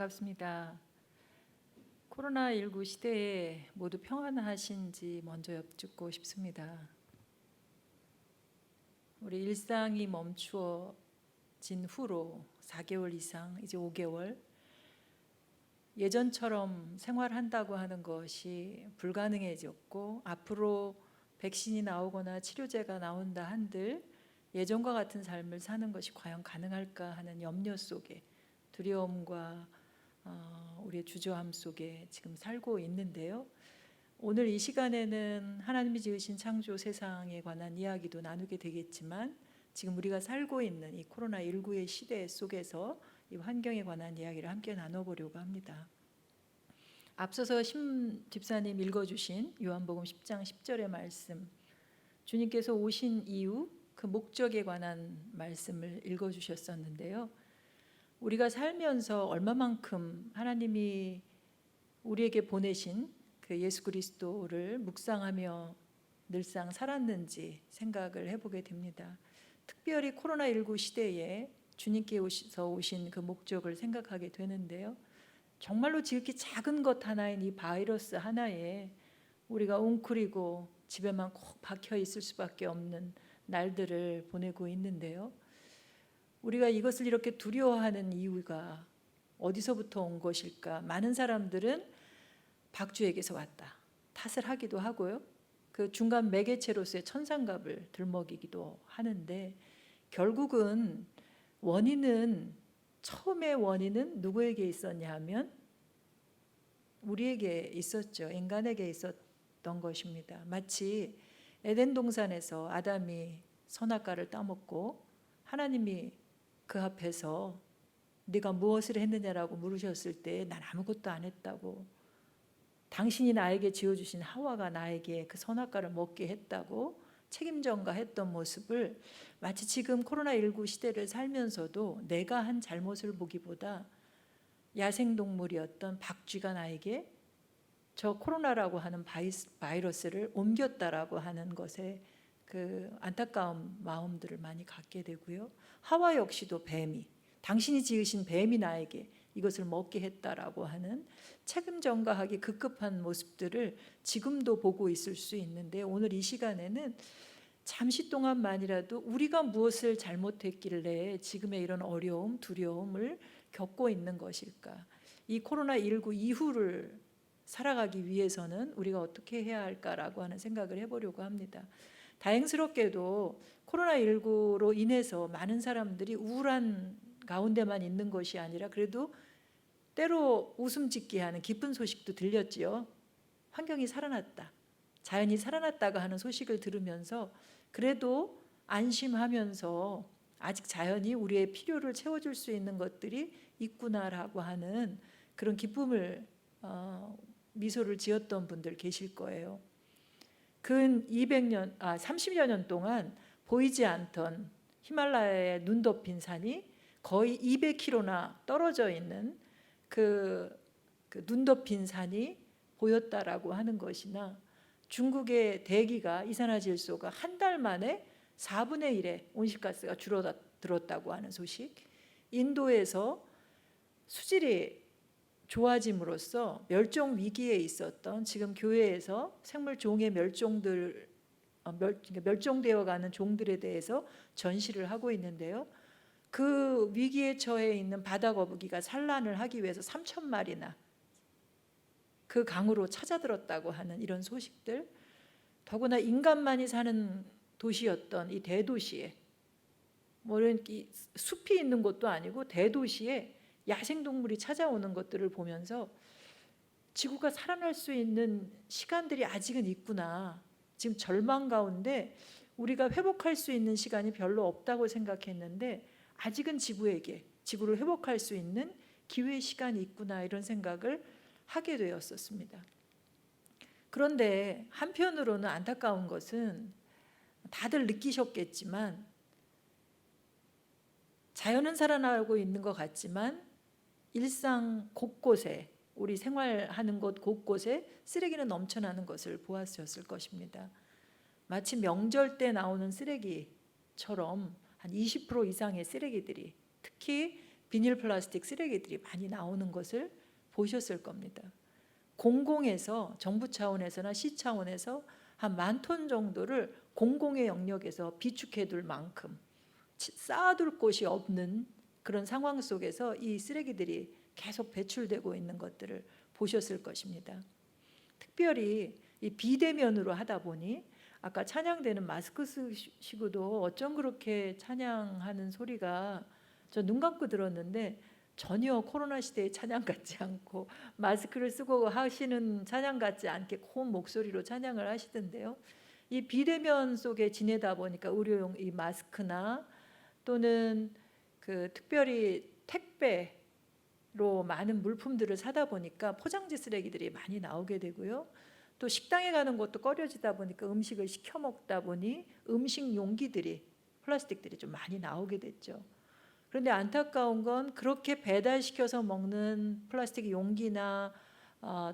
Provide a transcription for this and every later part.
반갑습니다. 코로나19 시대에 모두 평안하신지 먼저 여쭙고 싶습니다. 우리 일상이 멈추어진 후로 4개월 이상, 이제 5개월, 예전처럼 생활한다고 하는 것이 불가능해졌고, 앞으로 백신이 나오거나 치료제가 나온다 한들 예전과 같은 삶을 사는 것이 과연 가능할까 하는 염려 속에, 두려움과 우리의 주저함 속에 지금 살고 있는데요. 오늘 이 시간에는 하나님이 지으신 창조 세상에 관한 이야기도 나누게 되겠지만, 지금 우리가 살고 있는 이 코로나19의 시대 속에서 이 환경에 관한 이야기를 함께 나눠보려고 합니다. 앞서서 심 집사님 읽어주신 요한복음 10장 10절의 말씀, 주님께서 오신 이유 그 목적에 관한 말씀을 읽어주셨었는데요. 우리가 살면서 얼마만큼 하나님이 우리에게 보내신 그 예수 그리스도를 묵상하며 늘상 살았는지 생각을 해보게 됩니다. 특별히 코로나19 시대에 주님께서 오신 그 목적을 생각하게 되는데요. 정말로 지극히 작은 것 하나인 이 바이러스 하나에 우리가 웅크리고 집에만 꼭 박혀 있을 수밖에 없는 날들을 보내고 있는데요. 우리가 이것을 이렇게 두려워하는 이유가 어디서부터 온 것일까? 많은 사람들은 박쥐에게서 왔다 탓을 하기도 하고요. 그 중간 매개체로서의 천상갑을 들먹이기도 하는데, 결국은 처음의 원인은 누구에게 있었냐 하면 우리에게 있었죠. 인간에게 있었던 것입니다. 마치 에덴 동산에서 아담이 선악과를 따먹고 하나님이 그 앞에서 네가 무엇을 했느냐라고 물으셨을 때 난 아무것도 안 했다고, 당신이 나에게 지어주신 하와가 나에게 그 선악과를 먹게 했다고 책임전가했던 모습을, 마치 지금 코로나19 시대를 살면서도 내가 한 잘못을 보기보다 야생동물이었던 박쥐가 나에게 저 코로나라고 하는 바이러스를 옮겼다라고 하는 것에 그 안타까운 마음들을 많이 갖게 되고요. 하와 역시도 당신이 지으신 뱀이 나에게 이것을 먹게 했다라고 하는 책임 전가하기 급급한 모습들을 지금도 보고 있을 수 있는데, 오늘 이 시간에는 잠시 동안만이라도 우리가 무엇을 잘못했길래 지금의 이런 어려움, 두려움을 겪고 있는 것일까? 이 코로나19 이후를 살아가기 위해서는 우리가 어떻게 해야 할까라고 하는 생각을 해보려고 합니다. 다행스럽게도 코로나19로 인해서 많은 사람들이 우울한 가운데만 있는 것이 아니라 그래도 때로 웃음 짓게 하는 기쁜 소식도 들렸지요. 환경이 살아났다, 자연이 살아났다고 하는 소식을 들으면서 그래도 안심하면서 아직 자연이 우리의 필요를 채워줄 수 있는 것들이 있구나라고 하는 그런 기쁨을 미소를 지었던 분들 계실 거예요. 근 30여 년 동안 보이지 않던 히말라야의 눈 덮인 산이 거의 200km나 떨어져 있는 그 눈 덮인 산이 보였다라고 하는 것이나, 중국의 대기가 이산화질소가 한 달 만에 4분의 1의 온실가스가 줄어들었다고 하는 소식, 인도에서 수질이 좋아짐으로써 멸종 위기에 있었던, 지금 교회에서 생물 종의 멸종되어 가는 종들에 대해서 전시를 하고 있는데요. 그 위기에 처해 있는 바다거북이가 산란을 하기 위해서 3,000마리나 그 강으로 찾아들었다고 하는 이런 소식들, 더구나 인간만이 사는 도시였던 이 대도시에, 이런 숲이 있는 곳도 아니고 대도시에 야생동물이 찾아오는 것들을 보면서 지구가 살아날 수 있는 시간들이 아직은 있구나, 지금 절망 가운데 우리가 회복할 수 있는 시간이 별로 없다고 생각했는데 아직은 지구를 회복할 수 있는 기회의 시간이 있구나, 이런 생각을 하게 되었었습니다. 그런데 한편으로는 안타까운 것은, 다들 느끼셨겠지만 자연은 살아나고 있는 것 같지만 일상 곳곳에, 우리 생활하는 곳 곳곳에 쓰레기는 넘쳐나는 것을 보았었을 것입니다. 마치 명절 때 나오는 쓰레기처럼 한 20% 이상의 쓰레기들이, 특히 비닐 플라스틱 쓰레기들이 많이 나오는 것을 보셨을 겁니다. 공공에서 정부 차원에서나 시 차원에서 한 10,000톤 정도를 공공의 영역에서 비축해둘 만큼 쌓아둘 곳이 없는 그런 상황 속에서 이 쓰레기들이 계속 배출되고 있는 것들을 보셨을 것입니다. 특별히 이 비대면으로 하다 보니 아까 찬양되는 마스크 쓰시고도 어쩜 그렇게 찬양하는 소리가 저 눈 감고 들었는데 전혀 코로나 시대의 찬양 같지 않고 마스크를 쓰고 하시는 찬양 같지 않게 고운 목소리로 찬양을 하시던데요. 이 비대면 속에 지내다 보니까 의료용 이 마스크나 또는 그 특별히 택배로 많은 물품들을 사다 보니까 포장지 쓰레기들이 많이 나오게 되고요. 또 식당에 가는 것도 꺼려지다 보니까 음식을 시켜 먹다 보니 음식 용기들이 플라스틱들이 좀 많이 나오게 됐죠. 그런데 안타까운 건 그렇게 배달시켜서 먹는 플라스틱 용기나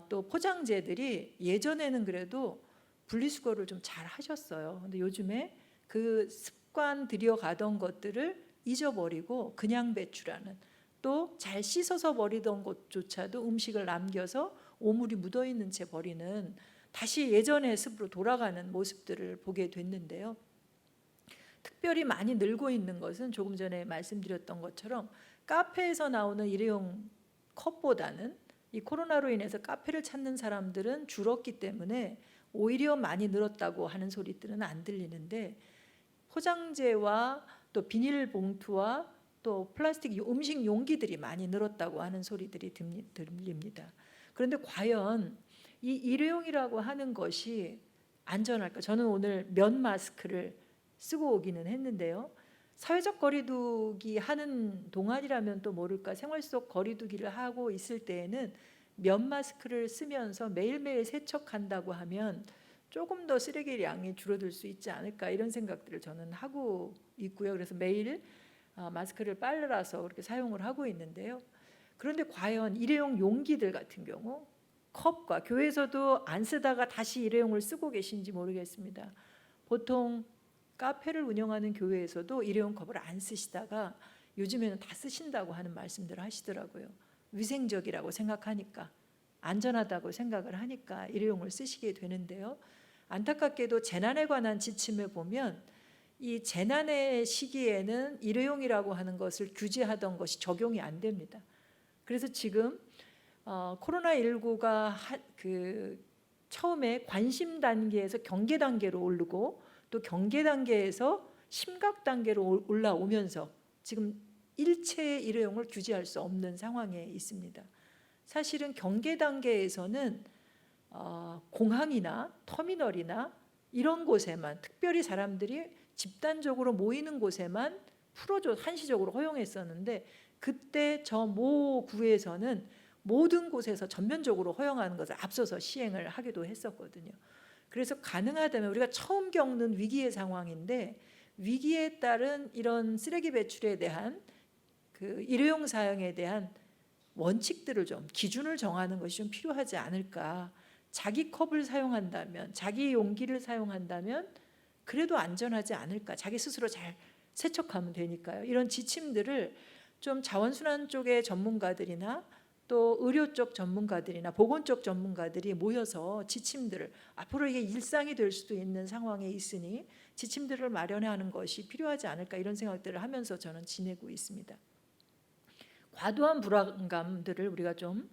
또 포장재들이 예전에는 그래도 분리수거를 좀 잘 하셨어요. 근데 요즘에 그 습관 들여가던 것들을 잊어버리고 그냥 배출하는, 또 잘 씻어서 버리던 것조차도 음식을 남겨서 오물이 묻어있는 채 버리는, 다시 예전의 습으로 돌아가는 모습들을 보게 됐는데요. 특별히 많이 늘고 있는 것은 조금 전에 말씀드렸던 것처럼 카페에서 나오는 일회용 컵보다는 이 코로나로 인해서 카페를 찾는 사람들은 줄었기 때문에 오히려 많이 늘었다고 하는 소리들은 안 들리는데, 포장재와 또 비닐봉투와 또 플라스틱 음식 용기들이 많이 늘었다고 하는 소리들이 들립니다. 그런데 과연 이 일회용이라고 하는 것이 안전할까? 저는 오늘 면 마스크를 쓰고 오기는 했는데요. 사회적 거리두기 하는 동안이라면 또 모를까, 생활 속 거리두기를 하고 있을 때에는 면 마스크를 쓰면서 매일매일 세척한다고 하면 조금 더 쓰레기 양이 줄어들 수 있지 않을까, 이런 생각들을 저는 하고 있고요. 그래서 매일 마스크를 빨라서 그렇게 사용을 하고 있는데요. 그런데 과연 일회용 용기들 같은 경우, 컵과 교회에서도 안 쓰다가 다시 일회용을 쓰고 계신지 모르겠습니다. 보통 카페를 운영하는 교회에서도 일회용 컵을 안 쓰시다가 요즘에는 다 쓰신다고 하는 말씀들을 하시더라고요. 위생적이라고 생각하니까, 안전하다고 생각을 하니까 일회용을 쓰시게 되는데요. 안타깝게도 재난에 관한 지침에 보면 이 재난의 시기에는 일회용이라고 하는 것을 규제하던 것이 적용이 안 됩니다. 그래서 지금 코로나19가 처음에 관심 단계에서 경계 단계로 오르고 또 경계 단계에서 심각 단계로 올라오면서 지금 일체의 일회용을 규제할 수 없는 상황에 있습니다. 사실은 경계 단계에서는 공항이나 터미널이나 이런 곳에만, 특별히 사람들이 집단적으로 모이는 곳에만 풀어줘 한시적으로 허용했었는데, 그때 저 모 구에서는 모든 곳에서 전면적으로 허용하는 것을 앞서서 시행을 하기도 했었거든요. 그래서 가능하다면, 우리가 처음 겪는 위기의 상황인데 위기에 따른 이런 쓰레기 배출에 대한 그 일회용 사용에 대한 원칙들을 좀, 기준을 정하는 것이 좀 필요하지 않을까. 자기 컵을 사용한다면, 자기 용기를 사용한다면 그래도 안전하지 않을까. 자기 스스로 잘 세척하면 되니까요. 이런 지침들을 좀 자원순환 쪽의 전문가들이나 또 의료 쪽 전문가들이나 보건 쪽 전문가들이 모여서 지침들을, 앞으로 이게 일상이 될 수도 있는 상황에 있으니 지침들을 마련하는 것이 필요하지 않을까, 이런 생각들을 하면서 저는 지내고 있습니다. 과도한 불안감들을 우리가 좀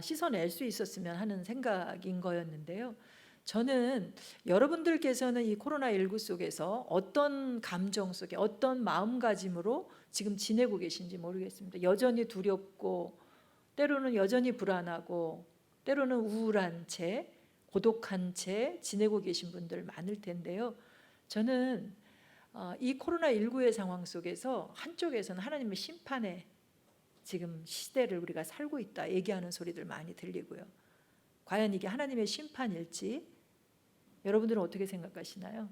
씻어낼 수 있었으면 하는 생각인 거였는데요. 저는 여러분들께서는 이 코로나19 속에서 어떤 감정 속에, 어떤 마음가짐으로 지금 지내고 계신지 모르겠습니다. 여전히 두렵고, 때로는 여전히 불안하고, 때로는 우울한 채, 고독한 채 지내고 계신 분들 많을 텐데요. 저는 이 코로나19의 상황 속에서 한쪽에서는 하나님의 심판의 지금 시대를 우리가 살고 있다 얘기하는 소리들 많이 들리고요. 과연 이게 하나님의 심판일지 여러분들은 어떻게 생각하시나요?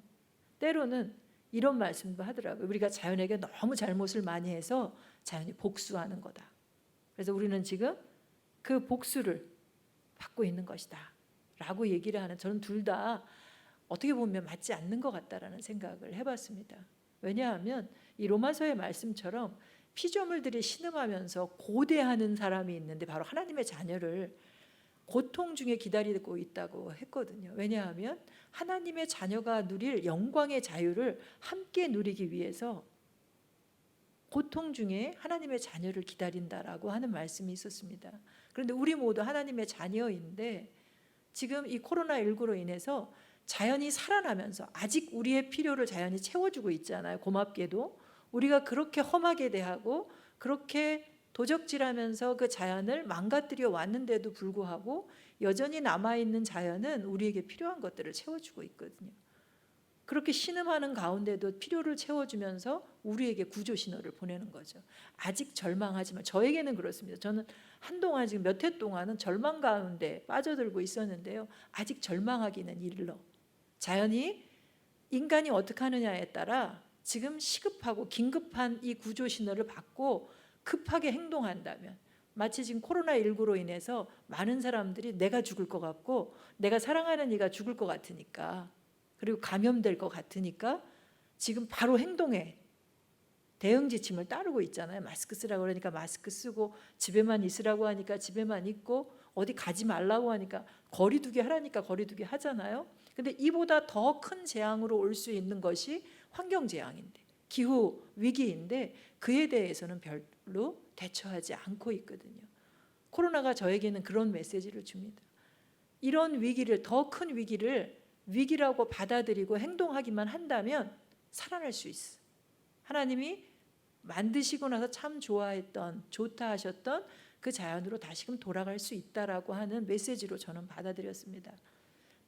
때로는 이런 말씀도 하더라고요. 우리가 자연에게 너무 잘못을 많이 해서 자연이 복수하는 거다. 그래서 우리는 지금 그 복수를 받고 있는 것이다 라고 얘기를 하는, 저는 둘 다 어떻게 보면 맞지 않는 것 같다라는 생각을 해봤습니다. 왜냐하면 이 로마서의 말씀처럼 피조물들이 신음하면서 고대하는 사람이 있는데 바로 하나님의 자녀를 고통 중에 기다리고 있다고 했거든요. 왜냐하면 하나님의 자녀가 누릴 영광의 자유를 함께 누리기 위해서 고통 중에 하나님의 자녀를 기다린다라고 하는 말씀이 있었습니다. 그런데 우리 모두 하나님의 자녀인데 지금 이 코로나19로 인해서 자연이 살아나면서 아직 우리의 필요를 자연이 채워주고 있잖아요. 고맙게도 우리가 그렇게 험하게 대하고 그렇게 도적질하면서 그 자연을 망가뜨려 왔는데도 불구하고 여전히 남아있는 자연은 우리에게 필요한 것들을 채워주고 있거든요. 그렇게 신음하는 가운데도 필요를 채워주면서 우리에게 구조 신호를 보내는 거죠. 아직 절망하지만 저에게는 그렇습니다. 저는 한동안 지금 몇 해 동안은 절망 가운데 빠져들고 있었는데요. 아직 절망하기는 이르러 자연이 인간이 어떻게 하느냐에 따라 지금 시급하고 긴급한 이 구조 신호를 받고 급하게 행동한다면 마치 지금 코로나19로 인해서 많은 사람들이 내가 죽을 것 같고 내가 사랑하는 이가 죽을 것 같으니까 그리고 감염될 것 같으니까 지금 바로 행동해 대응 지침을 따르고 있잖아요. 마스크 쓰라고 그러니까 마스크 쓰고 집에만 있으라고 하니까 집에만 있고 어디 가지 말라고 하니까 거리 두기 하라니까 거리 두기 하잖아요. 근데 이보다 더 큰 재앙으로 올 수 있는 것이 환경 재앙인데 기후 위기인데 그에 대해서는 별로 대처하지 않고 있거든요. 코로나가 저에게는 그런 메시지를 줍니다. 이런 위기를 더 큰 위기를 위기라고 받아들이고 행동하기만 한다면 살아날 수 있어. 하나님이 만드시고 나서 참 좋아했던 좋다 하셨던 그 자연으로 다시금 돌아갈 수 있다라고 하는 메시지로 저는 받아들였습니다.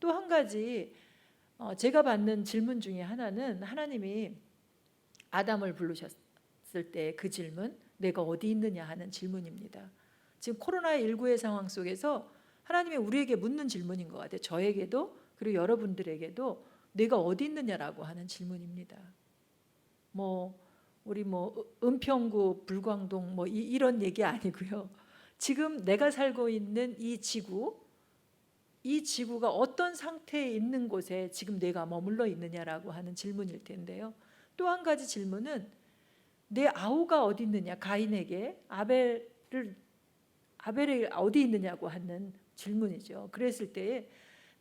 또 한 가지 제가 받는 질문 중에 하나는 하나님이 아담을 부르셨을 때 그 질문 내가 어디 있느냐 하는 질문입니다. 지금 코로나19의 상황 속에서 하나님이 우리에게 묻는 질문인 것 같아요. 저에게도 그리고 여러분들에게도 내가 어디 있느냐라고 하는 질문입니다. 우리 은평구 불광동 이런 얘기 아니고요. 지금 내가 살고 있는 이 지구가 어떤 상태에 있는 곳에 지금 내가 머물러 있느냐라고 하는 질문일 텐데요. 또 한 가지 질문은 내 아우가 어디 있느냐, 가인에게 아벨이 어디 있느냐고 하는 질문이죠. 그랬을 때에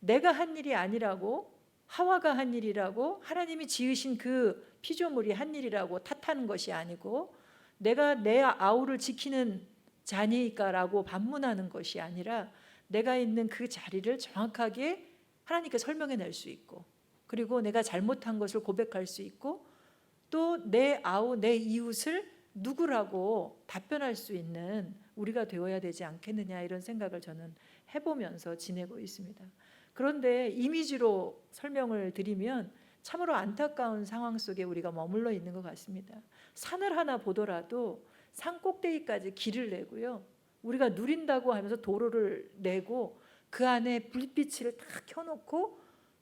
내가 한 일이 아니라고 하와가 한 일이라고 하나님이 지으신 그 피조물이 한 일이라고 탓하는 것이 아니고 내가 내 아우를 지키는 자니까라고 반문하는 것이 아니라 내가 있는 그 자리를 정확하게 하나님께 설명해낼 수 있고 그리고 내가 잘못한 것을 고백할 수 있고 또 내 아우, 내 이웃을 누구라고 답변할 수 있는 우리가 되어야 되지 않겠느냐 이런 생각을 저는 해보면서 지내고 있습니다. 그런데 이미지로 설명을 드리면 참으로 안타까운 상황 속에 우리가 머물러 있는 것 같습니다. 산을 하나 보더라도 산 꼭대기까지 길을 내고요. 우리가 누린다고 하면서 도로를 내고 그 안에 불빛을 다 켜놓고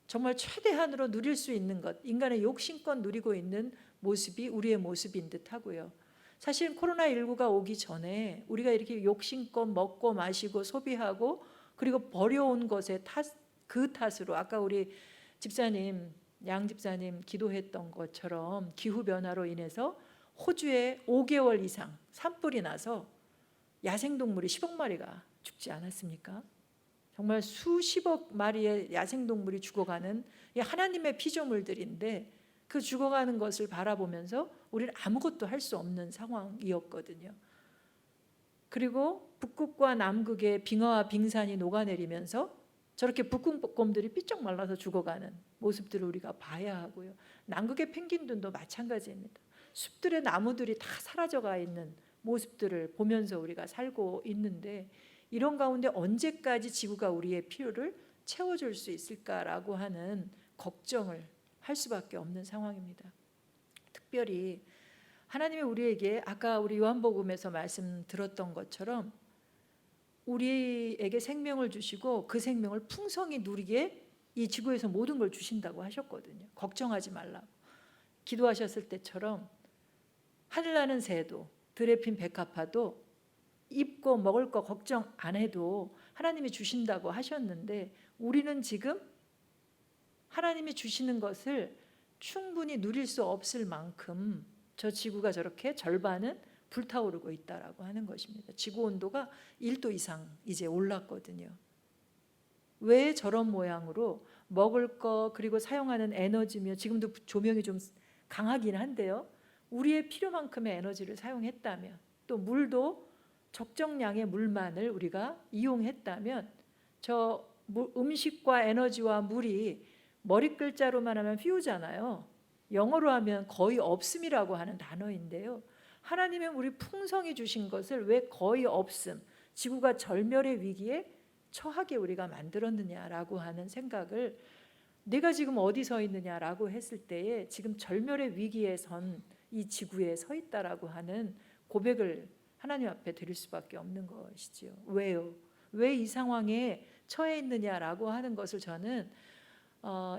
정말 최대한으로 누릴 수 있는 것, 인간의 욕심껏 누리고 있는 모습이 우리의 모습인 듯 하고요. 사실 코로나19가 오기 전에 우리가 이렇게 욕심껏 먹고 마시고 소비하고 그리고 버려온 것에 그 탓으로 아까 우리 집사님, 양 집사님 기도했던 것처럼 기후변화로 인해서 호주에 5개월 이상 산불이 나서 야생동물이 10억 마리가 죽지 않았습니까? 정말 수십억 마리의 야생동물이 죽어가는 하나님의 피조물들인데 그 죽어가는 것을 바라보면서 우리는 아무것도 할 수 없는 상황이었거든요. 그리고 북극과 남극의 빙하와 빙산이 녹아내리면서 저렇게 북극곰들이 삐쩍 말라서 죽어가는 모습들을 우리가 봐야 하고요. 남극의 펭귄들도 마찬가지입니다. 숲들의 나무들이 다 사라져가 있는 모습들을 보면서 우리가 살고 있는데 이런 가운데 언제까지 지구가 우리의 필요를 채워줄 수 있을까라고 하는 걱정을 할 수밖에 없는 상황입니다. 특별히 하나님이 우리에게 아까 우리 요한복음에서 말씀 들었던 것처럼 우리에게 생명을 주시고 그 생명을 풍성히 누리게 이 지구에서 모든 걸 주신다고 하셨거든요. 걱정하지 말라고. 기도하셨을 때처럼 하늘나는 새도 들에 핀 백합화도 입고 먹을 거 걱정 안 해도 하나님이 주신다고 하셨는데 우리는 지금 하나님이 주시는 것을 충분히 누릴 수 없을 만큼 저 지구가 저렇게 절반은 불타오르고 있다라고 하는 것입니다. 지구 온도가 1도 이상 이제 올랐거든요. 왜 저런 모양으로 먹을 거 그리고 사용하는 에너지며 지금도 조명이 좀 강하긴 한데요. 우리의 필요만큼의 에너지를 사용했다면 또 물도 적정량의 물만을 우리가 이용했다면 저 음식과 에너지와 물이 머리 글자로만 하면 few잖아요. 영어로 하면 거의 없음이라고 하는 단어인데요. 하나님은 우리 풍성히 주신 것을 왜 거의 없음, 지구가 절멸의 위기에 처하게 우리가 만들었느냐라고 하는 생각을 내가 지금 어디 서 있느냐라고 했을 때에 지금 절멸의 위기에 선 이 지구에 서 있다라고 하는 고백을 하나님 앞에 드릴 수밖에 없는 것이지요. 왜요? 왜 이 상황에 처해 있느냐라고 하는 것을 저는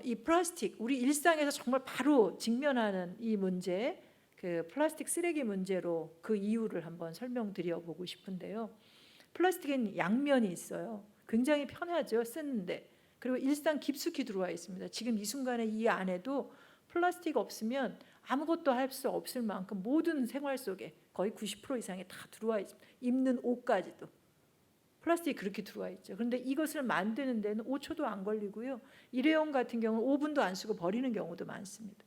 이 플라스틱 우리 일상에서 정말 바로 직면하는 이 문제 그 플라스틱 쓰레기 문제로 그 이유를 한번 설명드려 보고 싶은데요. 플라스틱엔 양면이 있어요. 굉장히 편하죠, 쓰는데. 그리고 일상 깊숙이 들어와 있습니다. 지금 이 순간에 이 안에도 플라스틱 없으면 아무것도 할 수 없을 만큼 모든 생활 속에 거의 90% 이상이 다 들어와 있습니다. 입는 옷까지도 플라스틱이 그렇게 들어와 있죠. 그런데 이것을 만드는 데는 5초도 안 걸리고요. 일회용 같은 경우는 5분도 안 쓰고 버리는 경우도 많습니다.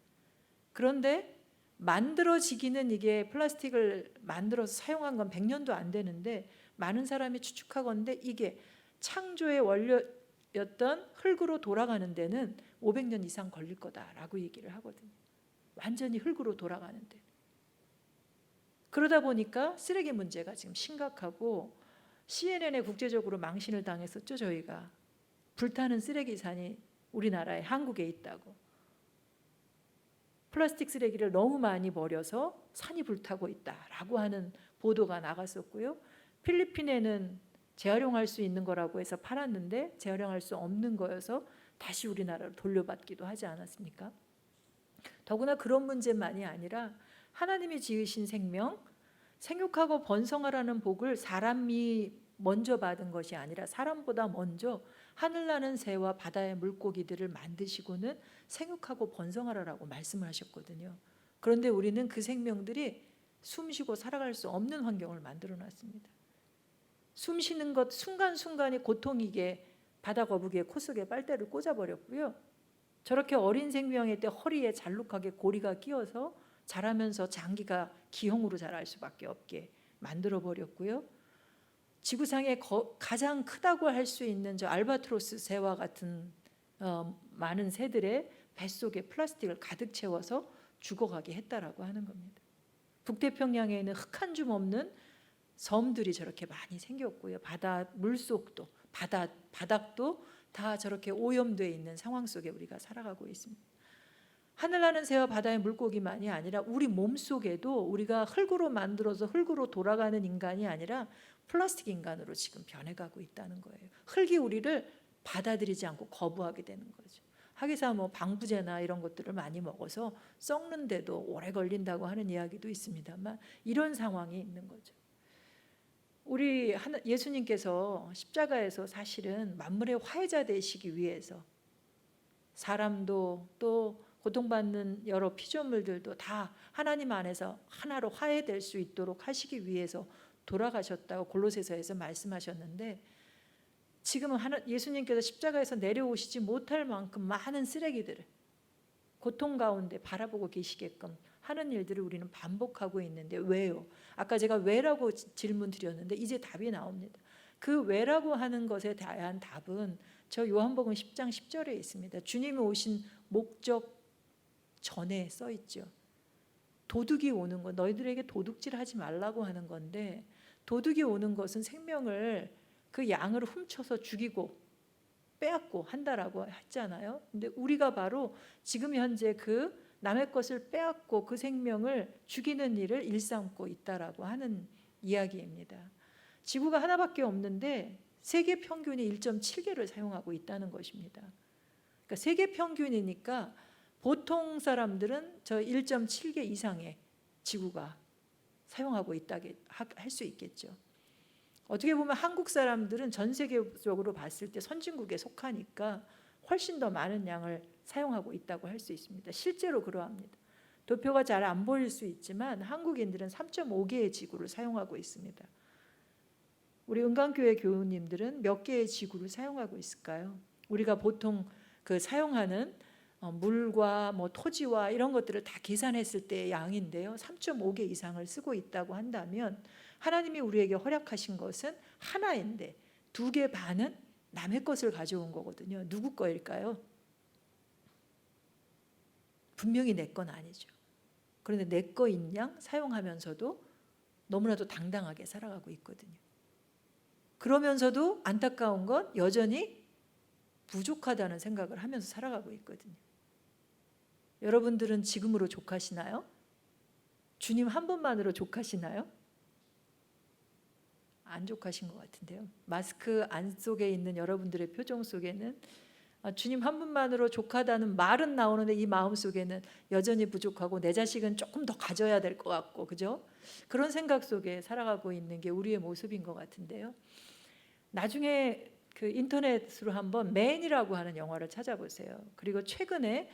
그런데 만들어지기는 이게 플라스틱을 만들어서 사용한 건 100년도 안 되는데 많은 사람이 추측하건대 이게 창조의 원료였던 흙으로 돌아가는 데는 500년 이상 걸릴 거다라고 얘기를 하거든요. 완전히 흙으로 돌아가는데. 그러다 보니까 쓰레기 문제가 지금 심각하고 CNN에 국제적으로 망신을 당했었죠. 저희가 불타는 쓰레기산이 우리나라에 한국에 있다고. 플라스틱 쓰레기를 너무 많이 버려서 산이 불타고 있다라고 하는 보도가 나갔었고요. 필리핀에는 재활용할 수 있는 거라고 해서 팔았는데 재활용할 수 없는 거여서 다시 우리나라로 돌려받기도 하지 않았습니까? 더구나 그런 문제만이 아니라 하나님이 지으신 생명, 생육하고 번성하라는 복을 사람이 먼저 받은 것이 아니라 사람보다 먼저 하늘나는 새와 바다의 물고기들을 만드시고는 생육하고 번성하라라고 말씀을 하셨거든요. 그런데 우리는 그 생명들이 숨쉬고 살아갈 수 없는 환경을 만들어 놨습니다. 숨쉬는 것 순간순간이 고통이게 바다 거북이의 코 속에 빨대를 꽂아버렸고요. 저렇게 어린 생명일 때 허리에 잘록하게 고리가 끼어서 자라면서 장기가 기형으로 자랄 수밖에 없게 만들어버렸고요. 지구상에 가장 크다고 할 수 있는 저 알바트로스 새와 같은 많은 새들의 뱃속에 플라스틱을 가득 채워서 죽어가게 했다라고 하는 겁니다. 북태평양에 있는 흙 한 줌 없는 섬들이 저렇게 많이 생겼고요. 바다 물속도 바닥도 다 저렇게 오염되어 있는 상황 속에 우리가 살아가고 있습니다. 하늘나는 새와 바다의 물고기만이 아니라 우리 몸속에도 우리가 흙으로 만들어서 흙으로 돌아가는 인간이 아니라 플라스틱 인간으로 지금 변해가고 있다는 거예요. 흙이 우리를 받아들이지 않고 거부하게 되는 거죠. 하기사 방부제나 이런 것들을 많이 먹어서 썩는데도 오래 걸린다고 하는 이야기도 있습니다만 이런 상황이 있는 거죠. 우리 예수님께서 십자가에서 사실은 만물의 화해자 되시기 위해서 사람도 또 고통받는 여러 피조물들도 다 하나님 안에서 하나로 화해될 수 있도록 하시기 위해서 돌아가셨다고 골로새서에서 말씀하셨는데 지금은 예수님께서 십자가에서 내려오시지 못할 만큼 많은 쓰레기들을 고통 가운데 바라보고 계시게끔 하는 일들을 우리는 반복하고 있는데 왜요? 아까 제가 왜라고 질문 드렸는데 이제 답이 나옵니다. 그 왜라고 하는 것에 대한 답은 저 요한복음 10장 10절에 있습니다. 주님이 오신 목적 전에 써 있죠. 도둑이 오는 건 너희들에게 도둑질하지 말라고 하는 건데 도둑이 오는 것은 생명을 그 양을 훔쳐서 죽이고 빼앗고 한다라고 했잖아요. 근데 우리가 바로 지금 현재 그 남의 것을 빼앗고 그 생명을 죽이는 일을 일삼고 있다라고 하는 이야기입니다. 지구가 하나밖에 없는데 세계 평균이 1.7개를 사용하고 있다는 것입니다. 그러니까 세계 평균이니까 보통 사람들은 저 1.7개 이상의 지구가 사용하고 있다게 할 수 있겠죠. 어떻게 보면 한국 사람들은 전 세계적으로 봤을 때 선진국에 속하니까 훨씬 더 많은 양을 사용하고 있다고 할 수 있습니다. 실제로 그러합니다. 도표가 잘 안 보일 수 있지만 한국인들은 3.5개의 지구를 사용하고 있습니다. 우리 은강교회 교우님들은 몇 개의 지구를 사용하고 있을까요? 우리가 보통 그 사용하는 물과 뭐 토지와 이런 것들을 다 계산했을 때의 양인데요. 3.5개 이상을 쓰고 있다고 한다면 하나님이 우리에게 허락하신 것은 하나인데 2개 반은 남의 것을 가져온 거거든요. 누구 거일까요? 분명히 내 건 아니죠. 그런데 내 거인 양 사용하면서도 너무나도 당당하게 살아가고 있거든요. 그러면서도 안타까운 건 여전히 부족하다는 생각을 하면서 살아가고 있거든요. 여러분들은 지금으로 족하시나요? 주님 한 분만으로 족하시나요? 안 족하신 것 같은데요. 마스크 안 속에 있는 여러분들의 표정 속에는 주님 한 분만으로 족하다는 말은 나오는데 이 마음 속에는 여전히 부족하고 내 자식은 조금 더 가져야 될 것 같고, 그죠? 그런 생각 속에 살아가고 있는 게 우리의 모습인 것 같은데요. 나중에 그 인터넷으로 한번 맨이라고 하는 영화를 찾아보세요. 그리고 최근에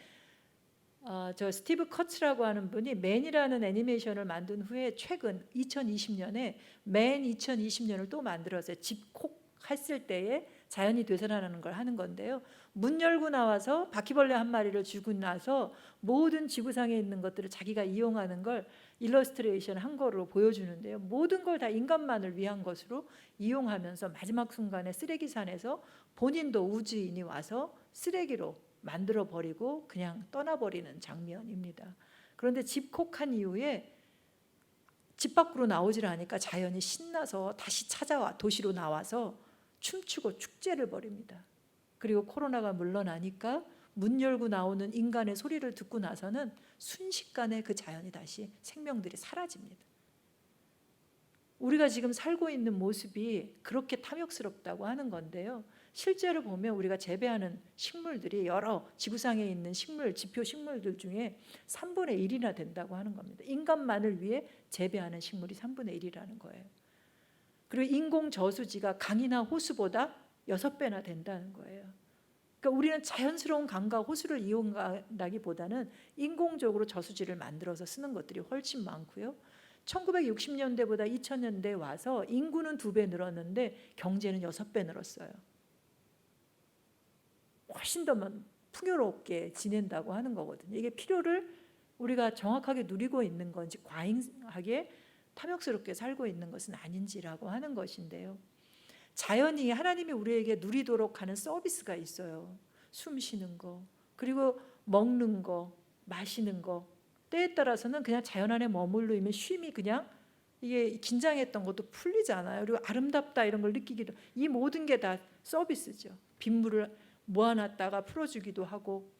저 스티브 커츠라고 하는 분이 맨이라는 애니메이션을 만든 후에 최근 2020년에 맨 2020년을 또 만들었어요. 집콕했을 때에 자연이 되살아나는 걸 하는 건데요. 문 열고 나와서 바퀴벌레 한 마리를 주고 나서 모든 지구상에 있는 것들을 자기가 이용하는 걸 일러스트레이션 한 거로 보여주는데요. 모든 걸 다 인간만을 위한 것으로 이용하면서 마지막 순간에 쓰레기산에서 본인도 우주인이 와서 쓰레기로 만들어 버리고 그냥 떠나버리는 장면입니다. 그런데 집콕한 이후에 집 밖으로 나오질 않으니까 자연이 신나서 다시 찾아와 도시로 나와서 춤추고 축제를 벌입니다. 그리고 코로나가 물러나니까 문 열고 나오는 인간의 소리를 듣고 나서는 순식간에 그 자연이 다시 생명들이 사라집니다. 우리가 지금 살고 있는 모습이 그렇게 탐욕스럽다고 하는 건데요. 실제로 보면 우리가 재배하는 식물들이 여러 지구상에 있는 식물, 지표 식물들 중에 3분의 1이나 된다고 하는 겁니다. 인간만을 위해 재배하는 식물이 3분의 1이라는 거예요. 그리고 인공 저수지가 강이나 호수보다 6배나 된다는 거예요. 그러니까 우리는 자연스러운 강과 호수를 이용한다기보다는 인공적으로 저수지를 만들어서 쓰는 것들이 훨씬 많고요. 1960년대보다 2000년대 와서 인구는 2배 늘었는데 경제는 6배 늘었어요. 훨씬 더 풍요롭게 지낸다고 하는 거거든요. 이게 필요를 우리가 정확하게 누리고 있는 건지 과잉하게 탐욕스럽게 살고 있는 것은 아닌지라고 하는 것인데요. 자연이 하나님이 우리에게 누리도록 하는 서비스가 있어요. 숨 쉬는 거, 그리고 먹는 거, 마시는 거. 때에 따라서는 그냥 자연 안에 머물르면 쉼이 그냥 이게 긴장했던 것도 풀리잖아요. 그리고 아름답다 이런 걸 느끼기도, 이 모든 게 다 서비스죠. 빗물을 모아놨다가 풀어주기도 하고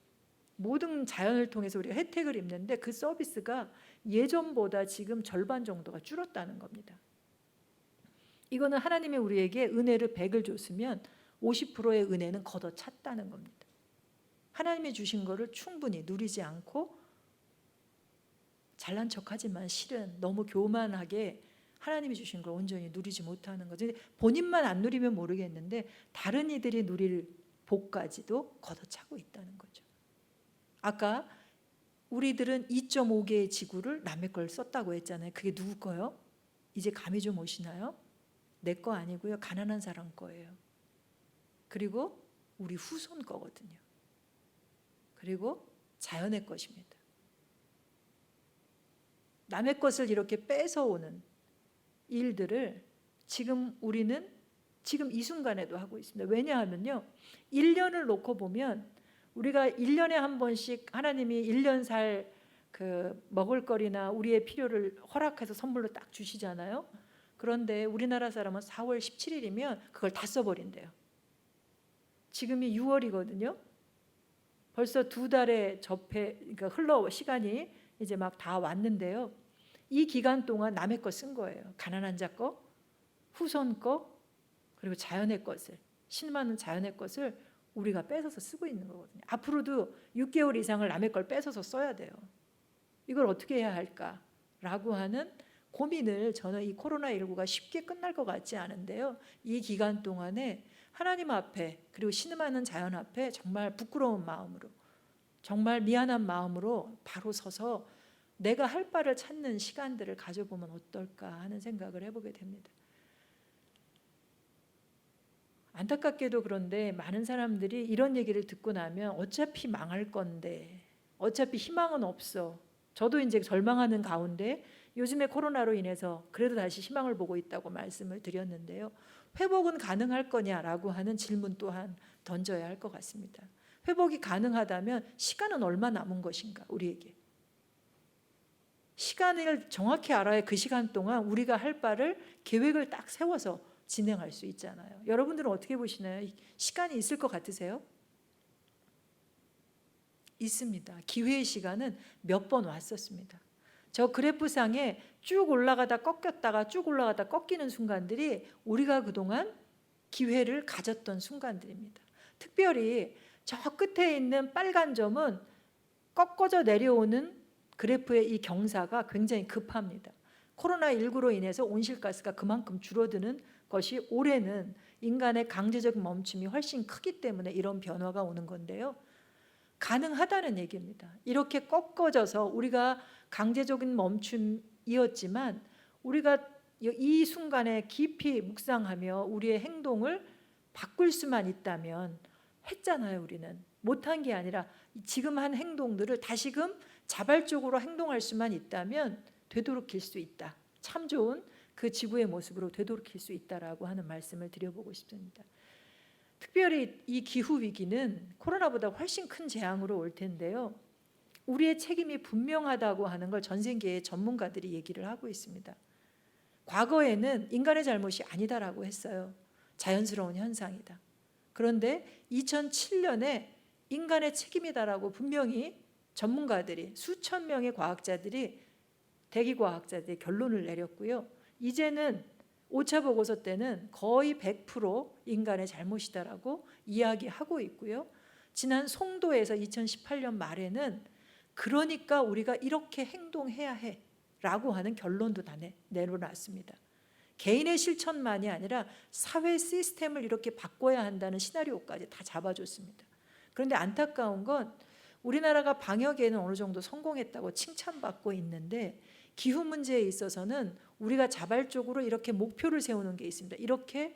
모든 자연을 통해서 우리가 혜택을 입는데 그 서비스가 예전보다 지금 절반 정도가 줄었다는 겁니다. 이거는 하나님이 우리에게 은혜를 100을 줬으면 50%의 은혜는 걷어찼다는 겁니다. 하나님이 주신 거를 충분히 누리지 않고 잘난 척하지만 실은 너무 교만하게 하나님이 주신 걸 온전히 누리지 못하는 거죠. 본인만 안 누리면 모르겠는데 다른 이들이 누릴 복까지도 걷어차고 있다는 거죠. 아까 우리들은 2.5개의 지구를 남의 걸 썼다고 했잖아요. 그게 누구 거요? 이제 감이 좀 오시나요? 내 거 아니고요. 가난한 사람 거예요. 그리고 우리 후손 거거든요. 그리고 자연의 것입니다. 남의 것을 이렇게 뺏어오는 일들을 지금 우리는 지금 이 순간에도 하고 있습니다. 왜냐하면요. 1년을 놓고 보면 우리가 1년에 한 번씩 하나님이 1년 살 그 먹을거리나 우리의 필요를 허락해서 선물로 딱 주시잖아요. 그런데 우리나라 사람은 4월 17일이면 그걸 다 써버린대요. 지금이 6월이거든요. 벌써 2달의 그러니까 시간이 이제 막 다 왔는데요. 이 기간 동안 남의 거 쓴 거예요. 가난한 자 거, 후손 거, 그리고 자연의 것을, 신많은 자연의 것을 우리가 뺏어서 쓰고 있는 거거든요. 앞으로도 6개월 이상을 남의 걸 뺏어서 써야 돼요. 이걸 어떻게 해야 할까라고 하는 고민을 저는 이 코로나19가 쉽게 끝날 것 같지 않은데요. 이 기간 동안에 하나님 앞에 그리고 신음하는 자연 앞에 정말 부끄러운 마음으로 정말 미안한 마음으로 바로 서서 내가 할 바를 찾는 시간들을 가져보면 어떨까 하는 생각을 해보게 됩니다. 안타깝게도 그런데 많은 사람들이 이런 얘기를 듣고 나면 어차피 망할 건데, 어차피 희망은 없어. 저도 이제 절망하는 가운데 요즘에 코로나로 인해서 그래도 다시 희망을 보고 있다고 말씀을 드렸는데요. 회복은 가능할 거냐라고 하는 질문 또한 던져야 할 것 같습니다. 회복이 가능하다면 시간은 얼마 남은 것인가, 우리에게. 시간을 정확히 알아야 그 시간 동안 우리가 할 바를 계획을 딱 세워서 진행할 수 있잖아요. 여러분들은 어떻게 보시나요? 시간이 있을 것 같으세요? 있습니다. 기회의 시간은 몇 번 왔었습니다. 저 그래프상에 쭉 올라가다 꺾였다가 쭉 올라가다 꺾이는 순간들이 우리가 그동안 기회를 가졌던 순간들입니다. 특별히 저 끝에 있는 빨간 점은 꺾어져 내려오는 그래프의 이 경사가 굉장히 급합니다. 코로나19로 인해서 온실가스가 그만큼 줄어드는 것이 올해는 인간의 강제적 멈춤이 훨씬 크기 때문에 이런 변화가 오는 건데요. 가능하다는 얘기입니다. 이렇게 꺾어져서 우리가 강제적인 멈춤이었지만 우리가 이 순간에 깊이 묵상하며 우리의 행동을 바꿀 수만 있다면 했잖아요. 우리는 못한 게 아니라 지금 한 행동들을 다시금 자발적으로 행동할 수만 있다면 되도록일 수 있다. 참 좋은 그 지구의 모습으로 되도록일 수 있다라고 하는 말씀을 드려보고 싶습니다. 특별히 이 기후 위기는 코로나보다 훨씬 큰 재앙으로 올 텐데요. 우리의 책임이 분명하다고 하는 걸 전 세계의 전문가들이 얘기를 하고 있습니다. 과거에는 인간의 잘못이 아니다라고 했어요. 자연스러운 현상이다. 그런데 2007년에 인간의 책임이다라고 분명히 전문가들이, 수천 명의 과학자들이, 대기과학자들이 결론을 내렸고요. 이제는 오차 보고서 때는 거의 100% 인간의 잘못이다라고 이야기하고 있고요. 지난 송도에서 2018년 말에는 그러니까 우리가 이렇게 행동해야 해라고 하는 결론도 다 내려놨습니다. 개인의 실천만이 아니라 사회 시스템을 이렇게 바꿔야 한다는 시나리오까지 다 잡아줬습니다. 그런데 안타까운 건 우리나라가 방역에는 어느 정도 성공했다고 칭찬받고 있는데 기후 문제에 있어서는 우리가 자발적으로 이렇게 목표를 세우는 게 있습니다. 이렇게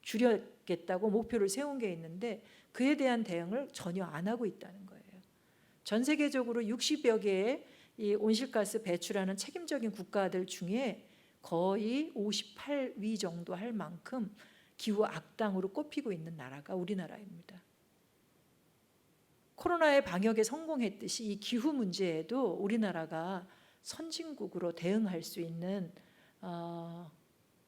줄여겠다고 목표를 세운 게 있는데 그에 대한 대응을 전혀 안 하고 있다는 거예요. 전 세계적으로 60여 개의 이 온실가스 배출하는 책임적인 국가들 중에 거의 58위 정도 할 만큼 기후 악당으로 꼽히고 있는 나라가 우리나라입니다. 코로나의 방역에 성공했듯이 이 기후 문제에도 우리나라가 선진국으로 대응할 수 있는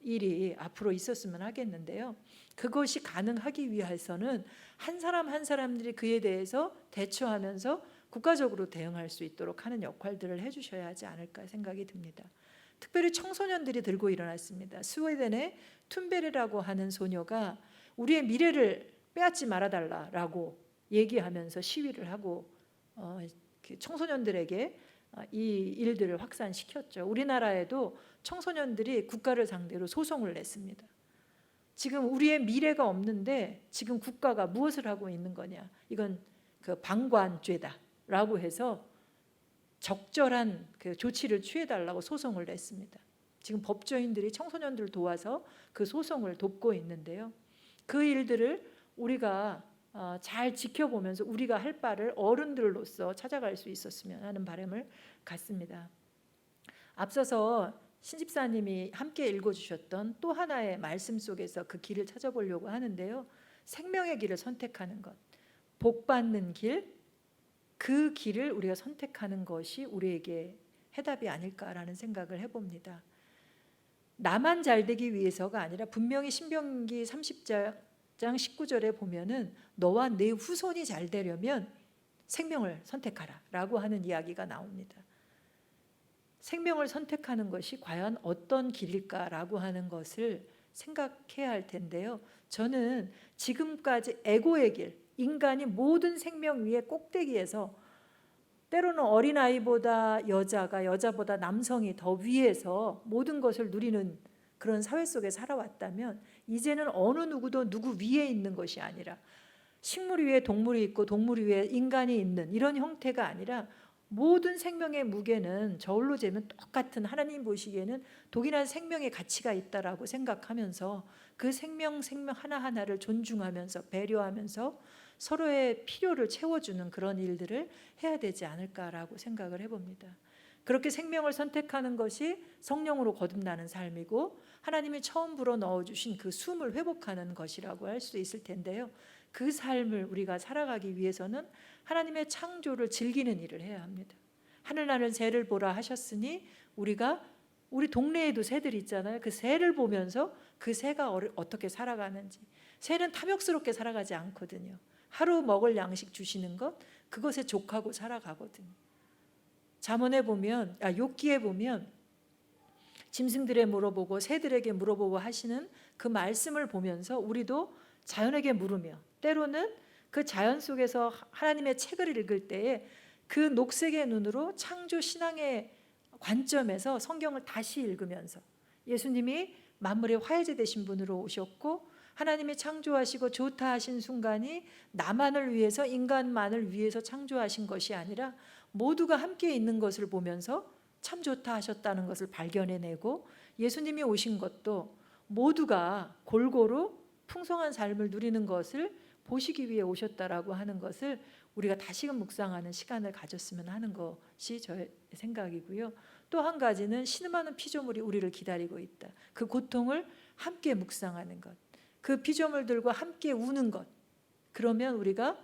일이 앞으로 있었으면 하겠는데요. 그것이 가능하기 위해서는 한 사람 한 사람들이 그에 대해서 대처하면서 국가적으로 대응할 수 있도록 하는 역할들을 해주셔야 하지 않을까 생각이 듭니다. 특별히 청소년들이 들고 일어났습니다. 스웨덴의 툰베리라고 하는 소녀가 우리의 미래를 빼앗지 말아달라라고 얘기하면서 시위를 하고 청소년들에게 이 일들을 확산시켰죠. 우리나라에도 청소년들이 국가를 상대로 소송을 냈습니다. 지금 우리의 미래가 없는데 지금 국가가 무엇을 하고 있는 거냐? 이건 그 방관죄다라고 해서 적절한 그 조치를 취해달라고 소송을 냈습니다. 지금 법조인들이 청소년들을 도와서 그 소송을 돕고 있는데요. 그 일들을 우리가 잘 지켜보면서 우리가 할 바를 어른들로서 찾아갈 수 있었으면 하는 바람을 갖습니다. 앞서서 신집사님이 함께 읽어주셨던 또 하나의 말씀 속에서 그 길을 찾아보려고 하는데요. 생명의 길을 선택하는 것, 복 받는 길, 그 길을 우리가 선택하는 것이 우리에게 해답이 아닐까라는 생각을 해봅니다. 나만 잘 되기 위해서가 아니라 분명히 신명기 30장 19절에 보면은 너와 내 후손이 잘 되려면 생명을 선택하라 라고 하는 이야기가 나옵니다. 생명을 선택하는 것이 과연 어떤 길일까라고 하는 것을 생각해야 할 텐데요. 저는 지금까지 에고의 길, 인간이 모든 생명 위의 꼭대기에서 때로는 어린아이보다 여자가, 여자보다 남성이 더 위에서 모든 것을 누리는 그런 사회 속에 살아왔다면 이제는 어느 누구도 누구 위에 있는 것이 아니라 식물 위에 동물이 있고 동물 위에 인간이 있는 이런 형태가 아니라 모든 생명의 무게는 저울로 재면 똑같은, 하나님 보시기에는 독일한 생명의 가치가 있다라고 생각하면서 그 생명 하나하나를 존중하면서 배려하면서 서로의 필요를 채워주는 그런 일들을 해야 되지 않을까라고 생각을 해봅니다. 그렇게 생명을 선택하는 것이 성령으로 거듭나는 삶이고 하나님이 처음 불어 넣어주신 그 숨을 회복하는 것이라고 할 수 있을 텐데요. 그 삶을 우리가 살아가기 위해서는 하나님의 창조를 즐기는 일을 해야 합니다. 하늘나는 새를 보라 하셨으니 우리가 우리 동네에도 새들이 있잖아요. 그 새를 보면서 그 새가 어떻게 살아가는지. 새는 탐욕스럽게 살아가지 않거든요. 하루 먹을 양식 주시는 것, 그것에 족하고 살아가거든요. 잠언에 보면, 욥기에 보면 짐승들에 물어보고 새들에게 물어보고 하시는 그 말씀을 보면서 우리도 자연에게 물으며 때로는 그 자연 속에서 하나님의 책을 읽을 때에 그 녹색의 눈으로 창조 신앙의 관점에서 성경을 다시 읽으면서 예수님이 만물의 화해제 되신 분으로 오셨고 하나님이 창조하시고 좋다 하신 순간이 나만을 위해서, 인간만을 위해서 창조하신 것이 아니라 모두가 함께 있는 것을 보면서 참 좋다 하셨다는 것을 발견해내고 예수님이 오신 것도 모두가 골고루 풍성한 삶을 누리는 것을 보시기 위해 오셨다라고 하는 것을 우리가 다시금 묵상하는 시간을 가졌으면 하는 것이 저의 생각이고요. 또 한 가지는 신음하는 피조물이 우리를 기다리고 있다. 그 고통을 함께 묵상하는 것, 그 피조물들과 함께 우는 것. 그러면 우리가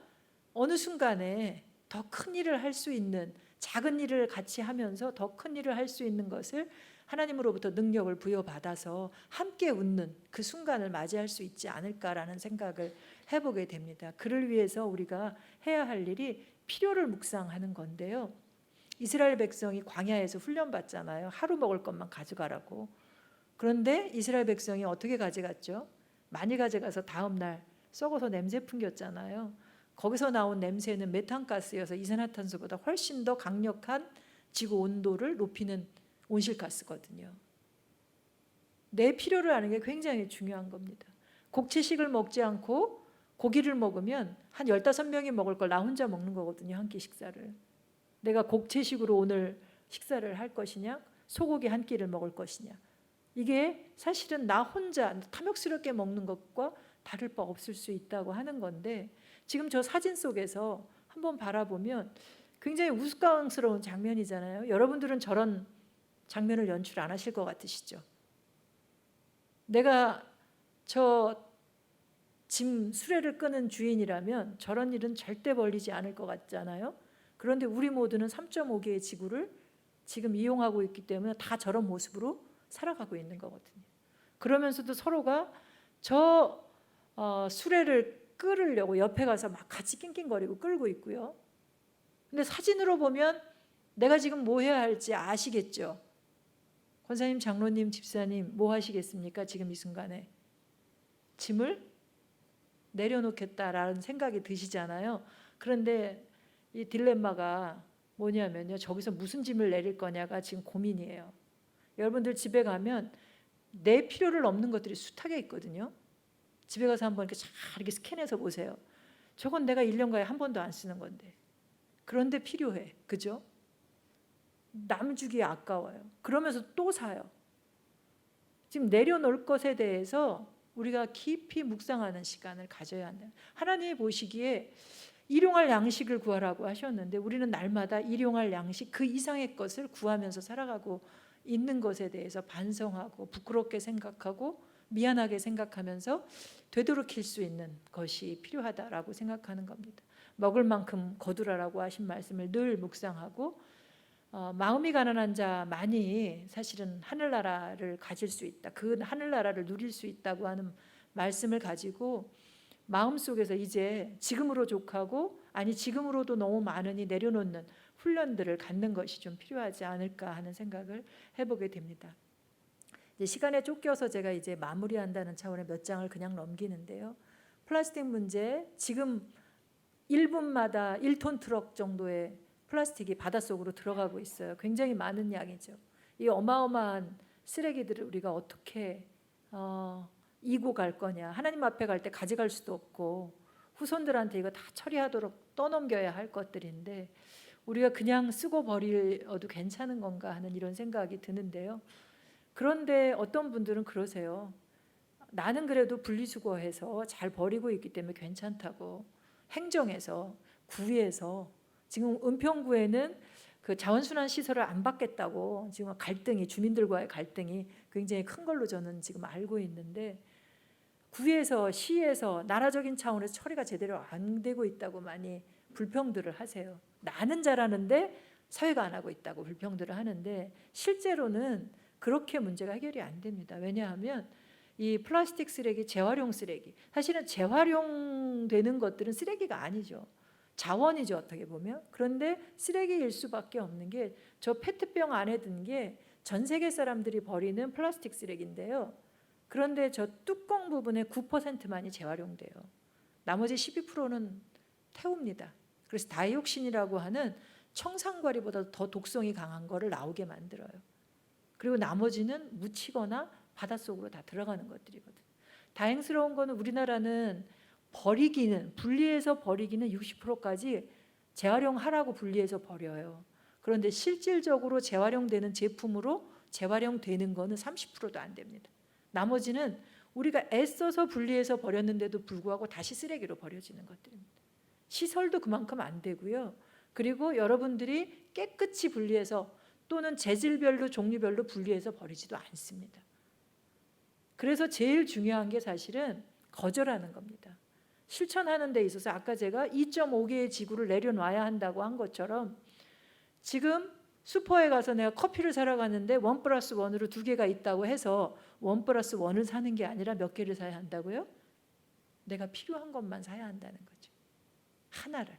어느 순간에 더 큰 일을 할 수 있는, 작은 일을 같이 하면서 더 큰 일을 할 수 있는 것을 하나님으로부터 능력을 부여받아서 함께 웃는 그 순간을 맞이할 수 있지 않을까라는 생각을 해보게 됩니다. 그를 위해서 우리가 해야 할 일이 필요를 묵상하는 건데요. 이스라엘 백성이 광야에서 훈련받잖아요. 하루 먹을 것만 가져가라고. 그런데 이스라엘 백성이 어떻게 가져갔죠? 많이 가져가서 다음 날 썩어서 냄새 풍겼잖아요. 거기서 나온 냄새는 메탄가스여서 이산화탄소보다 훨씬 더 강력한 지구 온도를 높이는 온실가스거든요. 내 필요를 아는 게 굉장히 중요한 겁니다. 곡채식을 먹지 않고 고기를 먹으면 한 15명이 먹을 걸 나 혼자 먹는 거거든요. 한 끼 식사를. 내가 곡채식으로 오늘 식사를 할 것이냐, 소고기 한 끼를 먹을 것이냐. 이게 사실은 나 혼자 탐욕스럽게 먹는 것과 다를 바 없을 수 있다고 하는 건데, 지금 저 사진 속에서 한번 바라보면 굉장히 우스꽝스러운 장면이잖아요. 여러분들은 저런 장면을 연출 안 하실 것 같으시죠? 내가 저 짐 수레를 끄는 주인이라면 저런 일은 절대 벌리지 않을 것 같잖아요. 그런데 우리 모두는 3.5개의 지구를 지금 이용하고 있기 때문에 다 저런 모습으로 살아가고 있는 거거든요. 그러면서도 서로가 저 수레를 끌으려고 옆에 가서 막 같이 낑낑거리고 끌고 있고요. 근데 사진으로 보면 내가 지금 뭐 해야 할지 아시겠죠? 권사님, 장로님, 집사님 뭐 하시겠습니까? 지금 이 순간에 짐을 내려놓겠다라는 생각이 드시잖아요. 그런데 이 딜레마가 뭐냐면요, 저기서 무슨 짐을 내릴 거냐가 지금 고민이에요. 여러분들 집에 가면 내 필요를 넘는 것들이 숱하게 있거든요. 집에 가서 한번 이렇게 잘 이렇게 스캔해서 보세요. 저건 내가 1년간에 한 번도 안 쓰는 건데, 그런데 필요해, 그죠? 남 주기에 아까워요. 그러면서 또 사요. 지금 내려놓을 것에 대해서 우리가 깊이 묵상하는 시간을 가져야 한다. 하나님이 보시기에 일용할 양식을 구하라고 하셨는데 우리는 날마다 일용할 양식 그 이상의 것을 구하면서 살아가고 있는 것에 대해서 반성하고 부끄럽게 생각하고 미안하게 생각하면서 되도록일 수 있는 것이 필요하다라고 생각하는 겁니다. 먹을 만큼 거두라라고 하신 말씀을 늘 묵상하고 마음이 가난한 자만이 사실은 하늘나라를 가질 수 있다. 그 하늘나라를 누릴 수 있다고 하는 말씀을 가지고 마음속에서 이제 지금으로 족하고 아니 지금으로도 너무 많으니 내려놓는 훈련들을 갖는 것이 좀 필요하지 않을까 하는 생각을 해보게 됩니다. 이제 시간에 쫓겨서 제가 이제 마무리한다는 차원의 몇 장을 그냥 넘기는데요. 플라스틱 문제, 지금 1분마다 1톤 트럭 정도의 플라스틱이 바닷속으로 들어가고 있어요. 굉장히 많은 양이죠. 이 어마어마한 쓰레기들을 우리가 어떻게 이고 갈 거냐. 하나님 앞에 갈 때 가져갈 수도 없고 후손들한테 이거 다 처리하도록 떠넘겨야 할 것들인데 우리가 그냥 쓰고 버려도 괜찮은 건가 하는 이런 생각이 드는데요. 그런데 어떤 분들은 그러세요. 나는 그래도 분리수거해서 잘 버리고 있기 때문에 괜찮다고. 행정에서, 구에서 지금 은평구에는 그 자원순환 시설을 안 받겠다고 지금 갈등이, 주민들과의 갈등이 굉장히 큰 걸로 저는 지금 알고 있는데, 구에서, 시에서 나라적인 차원에서 처리가 제대로 안 되고 있다고 많이 불평들을 하세요. 나는 잘하는데 사회가 안 하고 있다고 불평들을 하는데, 실제로는 그렇게 문제가 해결이 안 됩니다. 왜냐하면 이 플라스틱 쓰레기, 재활용 쓰레기, 사실은 재활용되는 것들은 쓰레기가 아니죠. 자원이죠, 어떻게 보면. 그런데 쓰레기일 수밖에 없는 게, 저 페트병 안에 든 게 전 세계 사람들이 버리는 플라스틱 쓰레기인데요. 그런데 저 뚜껑 부분의 9%만이 재활용돼요. 나머지 12%는 태웁니다. 그래서 다이옥신이라고 하는 청산가리보다 더 독성이 강한 거를 나오게 만들어요. 그리고 나머지는 묻히거나 바닷속으로 다 들어가는 것들이거든요. 다행스러운 거는 우리나라는 버리기는, 분리해서 버리기는 60%까지 재활용하라고 분리해서 버려요. 그런데 실질적으로 재활용되는 제품으로 재활용되는 거는 30%도 안 됩니다. 나머지는 우리가 애써서 분리해서 버렸는데도 불구하고 다시 쓰레기로 버려지는 것들입니다. 시설도 그만큼 안 되고요. 그리고 여러분들이 깨끗이 분리해서 또는 재질별로, 종류별로 분리해서 버리지도 않습니다. 그래서 제일 중요한 게 사실은 거절하는 겁니다. 실천하는 데 있어서 아까 제가 2.5개의 지구를 내려놔야 한다고 한 것처럼, 지금 슈퍼에 가서 내가 커피를 사러 갔는데 1+1으로 2개가 있다고 해서 1+1을 사는 게 아니라 몇 개를 사야 한다고요? 내가 필요한 것만 사야 한다는 거죠. 하나를.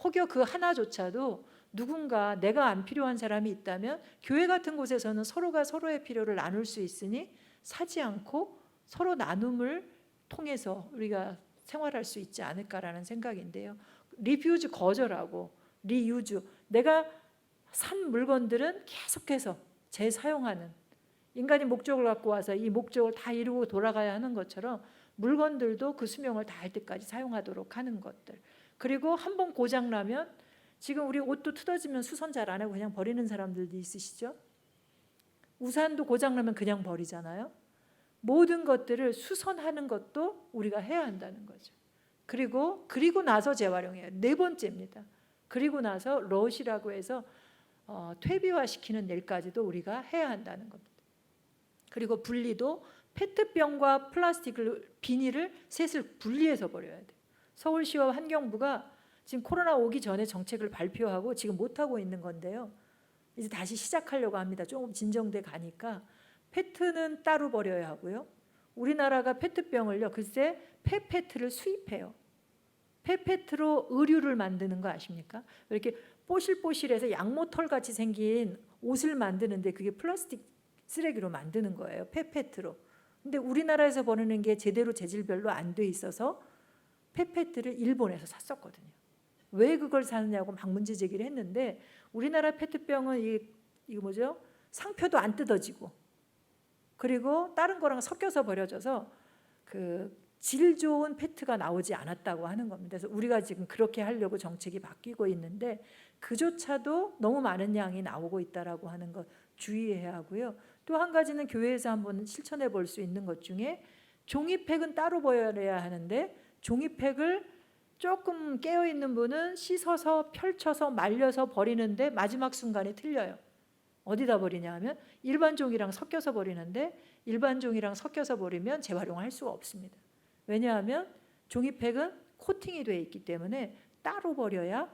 혹여 그 하나조차도 누군가, 내가 안 필요한 사람이 있다면 교회 같은 곳에서는 서로가 서로의 필요를 나눌 수 있으니 사지 않고 서로 나눔을 통해서 우리가 생활할 수 있지 않을까라는 생각인데요. 리퓨즈 거절하고 리유즈, 내가 산 물건들은 계속해서 재사용하는, 인간이 목적을 갖고 와서 이 목적을 다 이루고 돌아가야 하는 것처럼 물건들도 그 수명을 다할 때까지 사용하도록 하는 것들. 그리고 한번 고장나면, 지금 우리 옷도 뜯어지면 수선 잘 안 하고 그냥 버리는 사람들도 있으시죠? 우산도 고장나면 그냥 버리잖아요. 모든 것들을 수선하는 것도 우리가 해야 한다는 거죠. 그리고 나서 재활용해요. 4번째입니다. 그리고 나서 롯이라고 해서 퇴비화시키는 일까지도 우리가 해야 한다는 겁니다. 그리고 분리도 페트병과 플라스틱을, 비닐을 셋을 분리해서 버려야 돼요. 서울시와 환경부가 지금 코로나 오기 전에 정책을 발표하고 지금 못하고 있는 건데요. 이제 다시 시작하려고 합니다. 조금 진정돼 가니까. 페트는 따로 버려야 하고요. 우리나라가 페트병을요, 글쎄 폐페트를 수입해요. 폐페트로 의류를 만드는 거 아십니까? 이렇게 뽀실뽀실해서 양모털 같이 생긴 옷을 만드는데 그게 플라스틱 쓰레기로 만드는 거예요. 폐페트로. 근데 우리나라에서 버리는 게 제대로 재질별로 안 돼 있어서 폐페트를 일본에서 샀었거든요. 왜 그걸 사느냐고 막 문제 제기를 했는데, 우리나라 페트병은 이거 뭐죠? 상표도 안 뜯어지고, 그리고 다른 거랑 섞여서 버려져서 그 질 좋은 페트가 나오지 않았다고 하는 겁니다. 그래서 우리가 지금 그렇게 하려고 정책이 바뀌고 있는데, 그조차도 너무 많은 양이 나오고 있다라고 하는 것 주의해야 하고요. 또 한 가지는 교회에서 한번 실천해 볼 수 있는 것 중에, 종이팩은 따로 버려야 하는데 종이팩을 조금 깨어있는 분은 씻어서 펼쳐서 말려서 버리는데 마지막 순간에 틀려요. 어디다 버리냐 하면 일반 종이랑 섞여서 버리는데, 일반 종이랑 섞여서 버리면 재활용할 수가 없습니다. 왜냐하면 종이팩은 코팅이 되어 있기 때문에 따로 버려야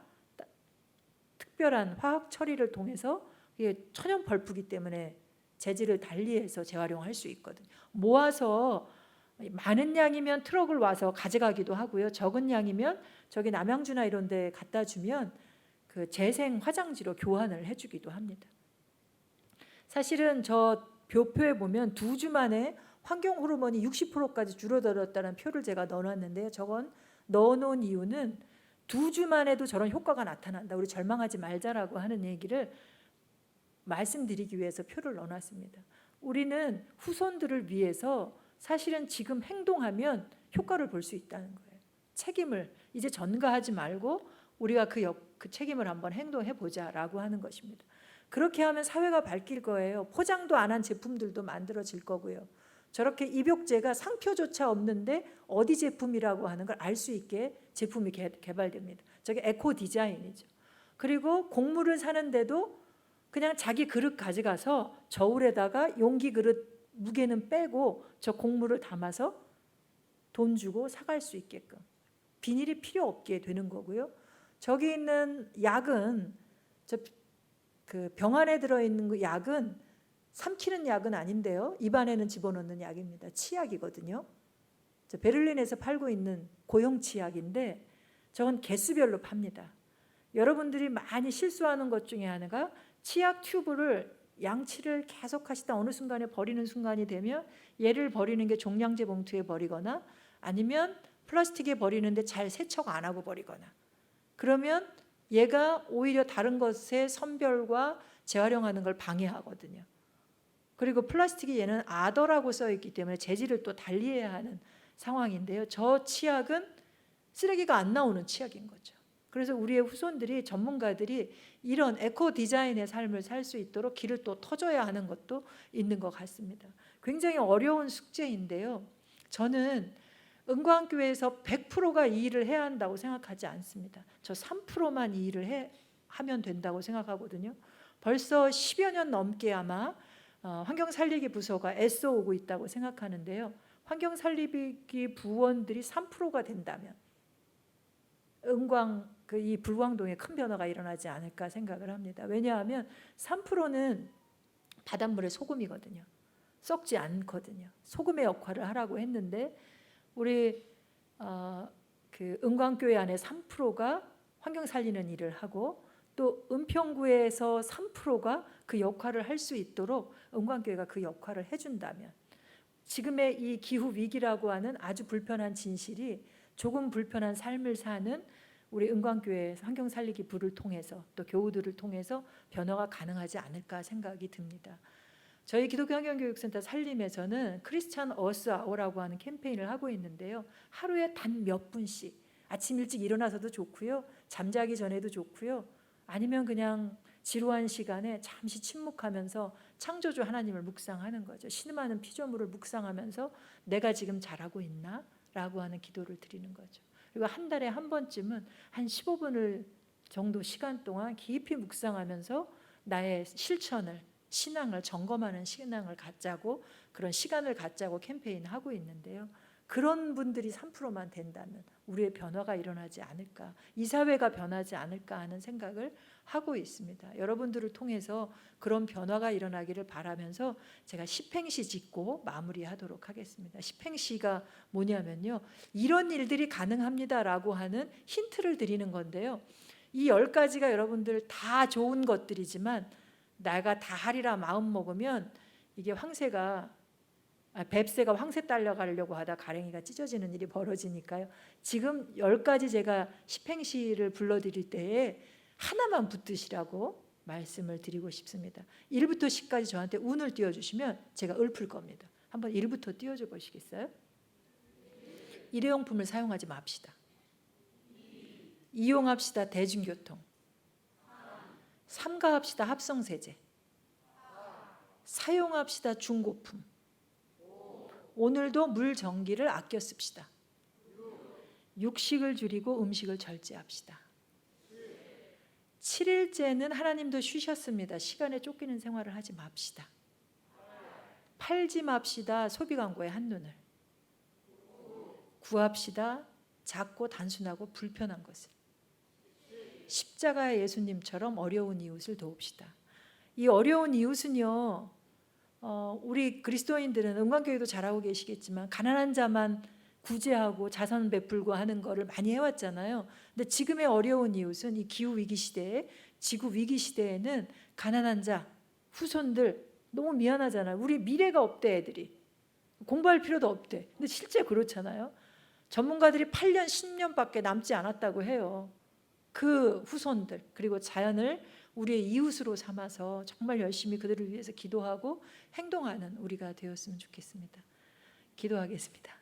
특별한 화학 처리를 통해서, 이게 천연 벌프기 때문에 재질을 달리해서 재활용할 수 있거든요. 모아서 많은 양이면 트럭을 와서 가져가기도 하고요. 적은 양이면 저기 남양주나 이런 데 갖다 주면 그 재생 화장지로 교환을 해주기도 합니다. 사실은 저 벼표에 보면 2주 만에 환경 호르몬이 60%까지 줄어들었다는 표를 제가 넣어놨는데요. 저건 넣어놓은 이유는 2주만 해도 저런 효과가 나타난다, 우리 절망하지 말자라고 하는 얘기를 말씀드리기 위해서 표를 넣어놨습니다. 우리는 후손들을 위해서 사실은 지금 행동하면 효과를 볼 수 있다는 거예요. 책임을 이제 전가하지 말고 우리가 그 그 책임을 한번 행동해 보자라고 하는 것입니다. 그렇게 하면 사회가 바뀔 거예요. 포장도 안 한 제품들도 만들어질 거고요. 저렇게 입욕제가 상표조차 없는데 어디 제품이라고 하는 걸 알 수 있게 제품이 개발됩니다. 저게 에코 디자인이죠. 그리고 곡물을 사는데도 그냥 자기 그릇 가져가서 저울에다가 용기 그릇 무게는 빼고 저 곡물을 담아서 돈 주고 사갈 수 있게끔 비닐이 필요 없게 되는 거고요. 저기 있는 약은 그 병 안에 들어있는 그 약은 삼키는 약은 아닌데요. 입안에는 집어넣는 약입니다. 치약이거든요. 베를린에서 팔고 있는 고용 치약인데 저건 개수별로 팝니다. 여러분들이 많이 실수하는 것 중에 하나가 치약 튜브를 양치를 계속 하시다 어느 순간에 버리는 순간이 되면 얘를 버리는 게 종량제 봉투에 버리거나 아니면 플라스틱에 버리는데 잘 세척 안 하고 버리거나 그러면 얘가 오히려 다른 것의 선별과 재활용하는 걸 방해하거든요. 그리고 플라스틱이 얘는 아더라고 써 있기 때문에 재질을 또 달리해야 하는 상황인데요. 저 치약은 쓰레기가 안 나오는 치약인 거죠. 그래서 우리의 후손들이 전문가들이 이런 에코 디자인의 삶을 살 수 있도록 길을 또 터줘야 하는 것도 있는 것 같습니다. 굉장히 어려운 숙제인데요. 저는 은광교회에서 100%가 이 일을 해야 한다고 생각하지 않습니다. 저 3%만 이 일을 하면 된다고 생각하거든요. 벌써 10여 년 넘게 아마 환경살리기 부서가 애써오고 있다고 생각하는데요. 환경살리기 부원들이 3%가 된다면 이 불광동에 큰 변화가 일어나지 않을까 생각을 합니다. 왜냐하면 3%는 바닷물의 소금이거든요. 썩지 않거든요. 소금의 역할을 하라고 했는데 우리 그 은광교회 안에 3%가 환경 살리는 일을 하고 또 은평구에서 3%가 그 역할을 할 수 있도록 은광교회가 그 역할을 해준다면 지금의 이 기후 위기라고 하는 아주 불편한 진실이 조금 불편한 삶을 사는 우리 은광교회 환경 살리기 부를 통해서 또 교우들을 통해서 변화가 가능하지 않을까 생각이 듭니다. 저희 기독교 환경교육센터 살림에서는 크리스찬 어스 아워라고 하는 캠페인을 하고 있는데요. 하루에 단 몇 분씩 아침 일찍 일어나서도 좋고요. 잠자기 전에도 좋고요. 아니면 그냥 지루한 시간에 잠시 침묵하면서 창조주 하나님을 묵상하는 거죠. 신음하는 피조물을 묵상하면서 내가 지금 잘하고 있나? 라고 하는 기도를 드리는 거죠. 그리고 한 달에 한 번쯤은 한 15분을 정도 시간 동안 깊이 묵상하면서 나의 실천을 신앙을 점검하는 신앙을 갖자고 그런 시간을 갖자고 캠페인하고 있는데요. 그런 분들이 3%만 된다면 우리의 변화가 일어나지 않을까, 이 사회가 변하지 않을까 하는 생각을 하고 있습니다. 여러분들을 통해서 그런 변화가 일어나기를 바라면서 제가 십행시 짓고 마무리하도록 하겠습니다. 십행시가 뭐냐면요, 이런 일들이 가능합니다라고 하는 힌트를 드리는 건데요. 이 10가지가 여러분들 다 좋은 것들이지만 내가 다 하리라 마음 먹으면 이게 뱁새가 황새 딸려가려고 하다 가랭이가 찢어지는 일이 벌어지니까요. 지금 10가지 제가 십행시를 불러드릴 때에 하나만 붙드시라고 말씀을 드리고 싶습니다. 1부터 10까지 저한테 운을 띄워주시면 제가 읊을 겁니다. 한번 1부터 띄워줘 보시겠어요? 일회용품을 사용하지 맙시다. 이용합시다 대중교통. 삼가합시다 합성세제. 사용합시다 중고품. 오늘도 물 전기를 아껴 씁시다. 육식을 줄이고 음식을 절제합시다. 7일째는 하나님도 쉬셨습니다. 시간에 쫓기는 생활을 하지 맙시다. 팔지 맙시다. 소비 광고의 한눈을. 구합시다. 작고 단순하고 불편한 것을. 십자가의 예수님처럼 어려운 이웃을 도웁시다. 이 어려운 이웃은요, 우리 그리스도인들은 은광교회도 잘하고 계시겠지만 가난한 자만 구제하고 자선 베풀고 하는 거를 많이 해왔잖아요. 근데 지금의 어려운 이웃은 이 기후 위기 시대에, 지구 위기 시대에는 가난한 자, 후손들 너무 미안하잖아요. 우리 미래가 없대. 애들이 공부할 필요도 없대. 근데 실제 그렇잖아요. 전문가들이 8년 10년밖에 남지 않았다고 해요. 그 후손들 그리고 자연을 우리의 이웃으로 삼아서 정말 열심히 그들을 위해서 기도하고 행동하는 우리가 되었으면 좋겠습니다. 기도하겠습니다.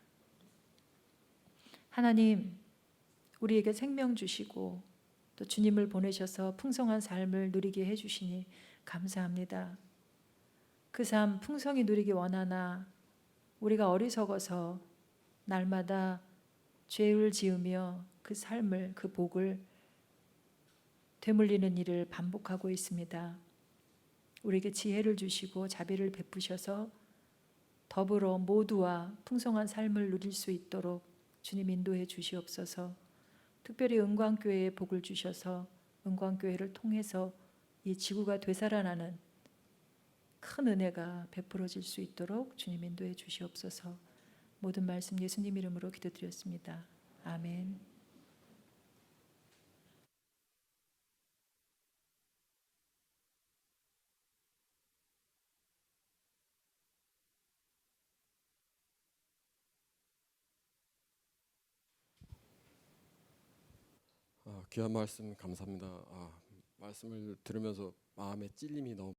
하나님, 우리에게 생명 주시고 또 주님을 보내셔서 풍성한 삶을 누리게 해주시니 감사합니다. 그 삶 풍성히 누리기 원하나 우리가 어리석어서 날마다 죄를 지으며 그 삶을, 그 복을 되물리는 일을 반복하고 있습니다. 우리에게 지혜를 주시고 자비를 베푸셔서 더불어 모두와 풍성한 삶을 누릴 수 있도록 주님 인도해 주시옵소서. 특별히 은광교회에 복을 주셔서 은광교회를 통해서 이 지구가 되살아나는 큰 은혜가 베풀어질 수 있도록 주님 인도해 주시옵소서. 모든 말씀 예수님 이름으로 기도드렸습니다. 아멘. 귀한 말씀 감사합니다. 말씀을 들으면서 마음에 찔림이 너무